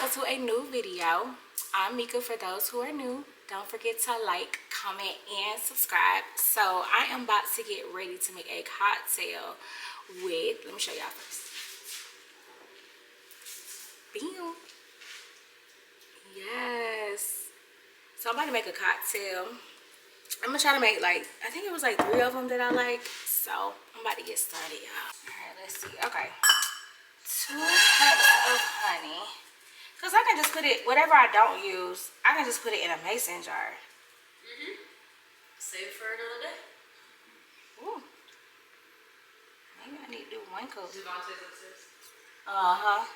welcome to a new video. I'm Mika. For those who are new, don't forget to like, comment, and subscribe. So I am about to get ready to make a cocktail with, let me show y'all first. Bam. Yes. So I'm about to make a cocktail. I'm gonna try to make like, I think it was like 3 of them that I like. So I'm about to get started, y'all. Alright, let's see. Okay. 2 cups of honey. Because I can just put it, whatever I don't use, I can just put it in a mason jar. Save it for another day. Ooh. Maybe I need to do 1 cup. Devontae's upstairs. Uh-huh.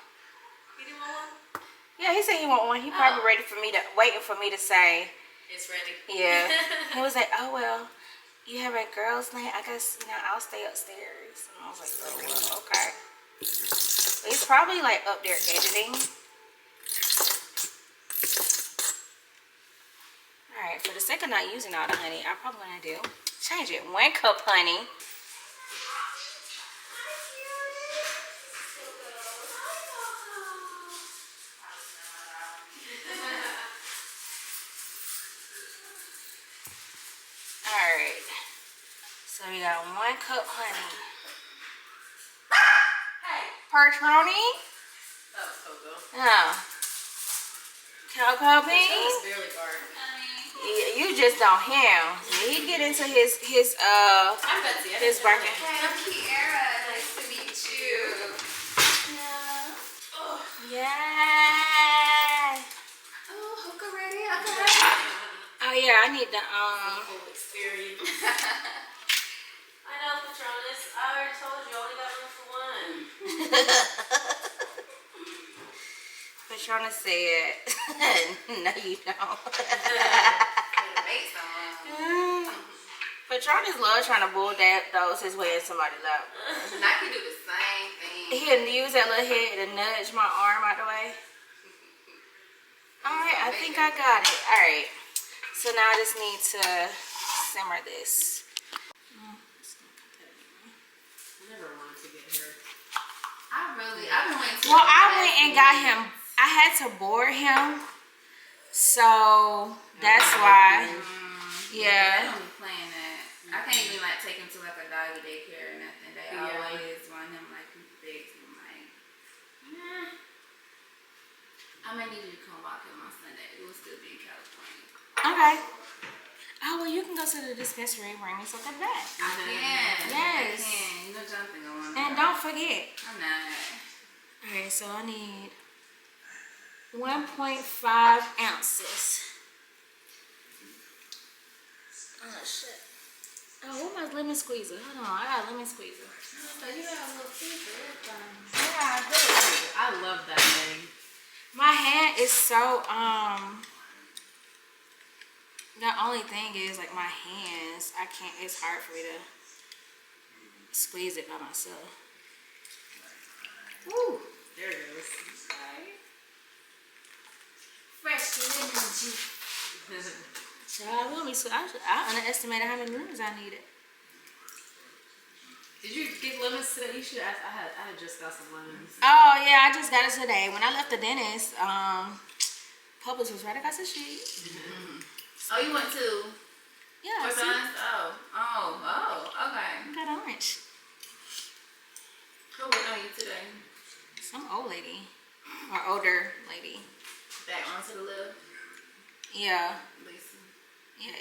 He didn't want one? Yeah, he said he want one. He probably ready for me to, waiting for me to say. It's ready. Yeah. He was like, oh, well, you have a girl's night. I guess, you know, I'll stay upstairs. And I was like, oh, well, okay. But he's probably like up there editing. Alright, for the sake of not using all the honey, I probably want to do, change it. 1 cup honey. Alright, so we got 1 cup honey. Hey, Pertroni? That was Coco. Oh. Cocoa bean? It's barely barred. Yeah, you just don't hear him. He get into his I'm Betsy. barking. I'm Kiara. Nice to meet you. Yeah. Oh. Yeah. Oh, hookah ready? Okay. Oh yeah, I need the Full experience. I know, Patronus. I already told you, I only got room for 1. Patrona said, no you don't. Make some. Patronus love trying to bulldoze his way in somebody's lap. And I can do the same thing. He'll use that little head to nudge my arm out the way. Alright, I think I got it. Alright. So now I just need to simmer this. I never wanted to get her. I've been waiting to Well, I went and got him. I had to board him. So that's why. Yeah. I don't be playing that. I can't even like take him to like a doggy daycare or nothing. They always want him like big. So I'm like, nah. I may need you to come walk him on Sunday. We'll still be in California. Okay. Oh, well, you can go to the dispensary and bring me something back. I can. Yes. I can. You know something going on. And don't forget. I'm not. Alright, so I need 1.5 ounces. Oh, shit. Oh, what my lemon squeezer? Hold on, I got a lemon squeezer. So you got a little fever. Yeah, I do. I love that thing. My hand is so, the only thing is, like, my hands, I can't, it's hard for me to squeeze it by myself. Woo! There it goes. Fresh lemon juice. Child, I underestimated how many lemons I needed. Did you get lemons today? You should ask. I had just got some lemons. Oh, yeah, I just got it today. When I left the dentist, Publix was right across the street. Oh, you went to? Yeah, For see? sons? Oh, okay. I got orange. Who went on you today? Some old lady. Or older lady. Back onto the left? Yeah. Lisa. Yeah.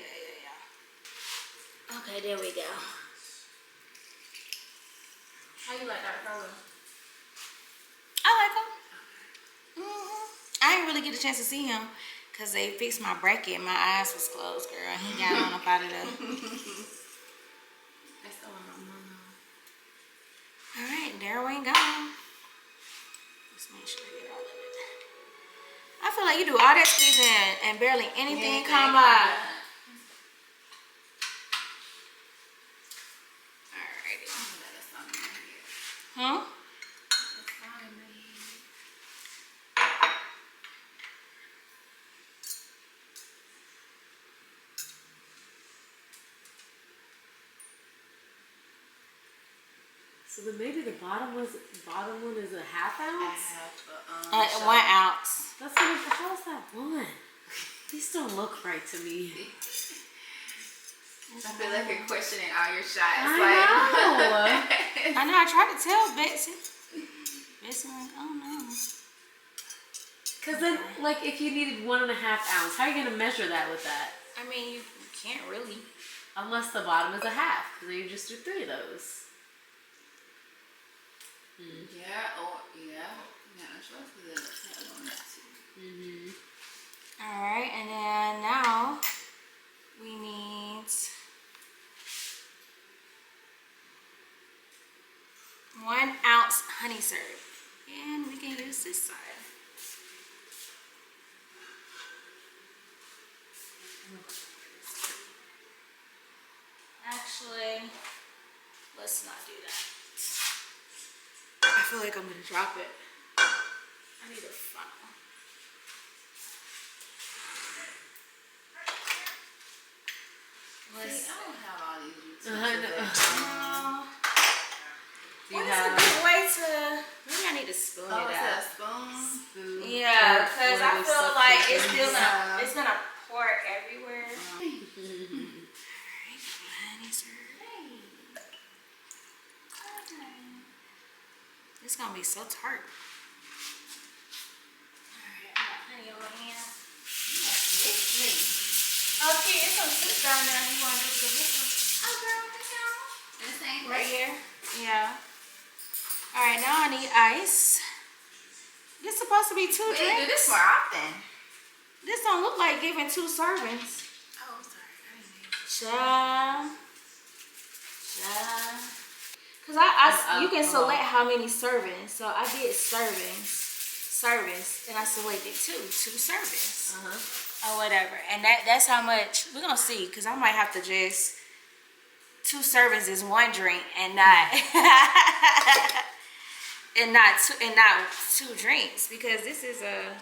Okay, there we go. How you like Dr. Carlo? I like him. I didn't really get a chance to see him because they fixed my bracket. My eyes was closed, girl. He got on up out of there. That's the one I'm on. Alright, there we go. Let's make sure I get all of it. I feel like you do all that squeezing and barely anything come out. Alrighty. Huh? So then maybe the bottom one is a half ounce? I have 1 ounce. That's what, how's that one? These don't look right to me. I feel like you're questioning all your shots. I know. I know, I tried to tell Betsy. Betsy like, oh no. Because then, like, if you needed 1.5 ounce, how are you going to measure that with that? I mean, you can't really. Unless the bottom is a half. Then you just do 3 of those. Yeah, or, yeah. Yeah, I'm sure that's on that too. Alright, and then now we need 1 ounce honey syrup. And we can use this side. Actually, let's not do that. I feel like I'm gonna drop it. I need a funnel. See, I don't have all these utensils. I know. What is a good way to? Maybe I need to spoon it Oh, is that a out. spoon? Yeah, because I feel like it's gonna pour everywhere. Alright, honey syrup. It's gonna be so tart. Alright, I got honey on my hand. Okay, it's some soup down there. You want to do this one? Oh, girl, this out. This ain't Right here? Yeah. Alright, now I need ice. It's supposed to be 2 We need to drinks. do this more often. This don't look like giving 2 servings. Oh, I'm sorry. I didn't mean to. Cha. Cause you can select how many servings. So I did servings, and I selected 2 servings. Or whatever. And that's how much we're gonna see. Cause I might have to just 2 servings is 1 drink and not and not 2 drinks, because this is a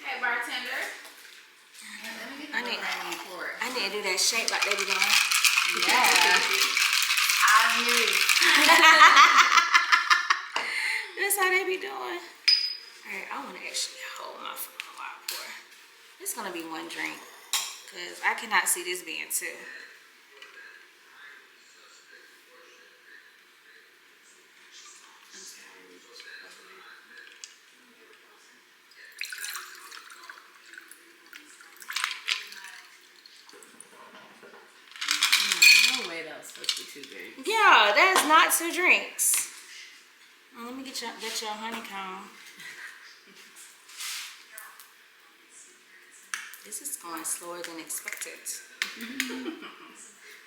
Hey, bartender. Let me get the pour it. I need to do that shake like they be doing. Yeah. I knew. That's how they be doing. Alright, I wanna actually hold my phone while I pour. It's gonna be 1 drink. Cause I cannot see this being 2. No way that was supposed to be 2 drinks. Yeah, that's not 2 drinks. Well, let me get your honeycomb. This is going slower than expected.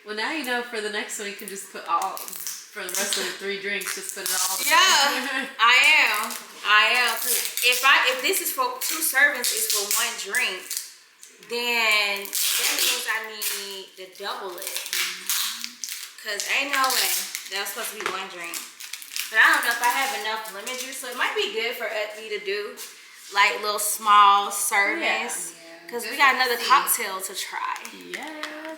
Well, now you know for the next one you can just put all, for the rest of the 3 drinks, just put it all. Yeah, I am. 'Cause if this is for 2 servings, is for 1 drink, then that means I need to double it. Cause ain't no way that was supposed to be 1 drink. But I don't know if I have enough lemon juice, so it might be good for me to do like little small servings. Yeah. Cause we got another cocktail to try, Yes.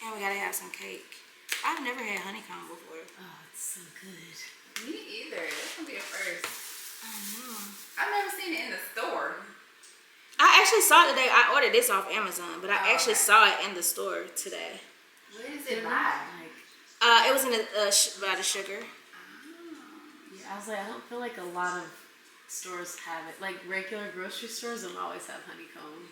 and we gotta have some cake. I've never had honeycomb before. Oh, it's so good. Me either. That's gonna be a first. I know. I've never seen it in the store. I actually saw it today. I ordered this off Amazon, but I Oh, actually okay. saw it in the store today. Where is it by? It was in by the sugar. Yeah, I was like, I don't feel like a lot of stores have it. Like regular grocery stores don't always have honeycomb.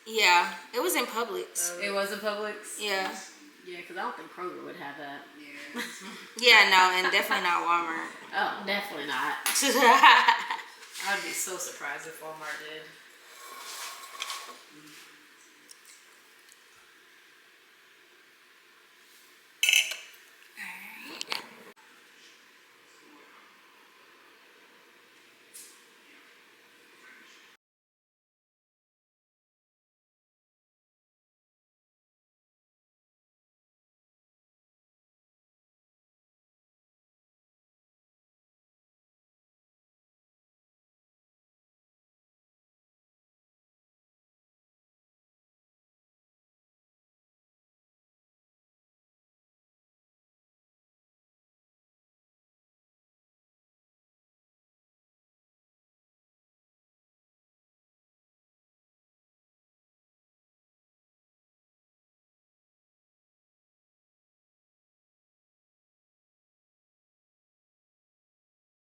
Yeah, it was in Publix. It was in Publix? Yeah. Yeah, because I don't think Kroger would have that. Yeah. Yeah, no, and definitely not Walmart. Oh, definitely not. I'd be so surprised if Walmart did.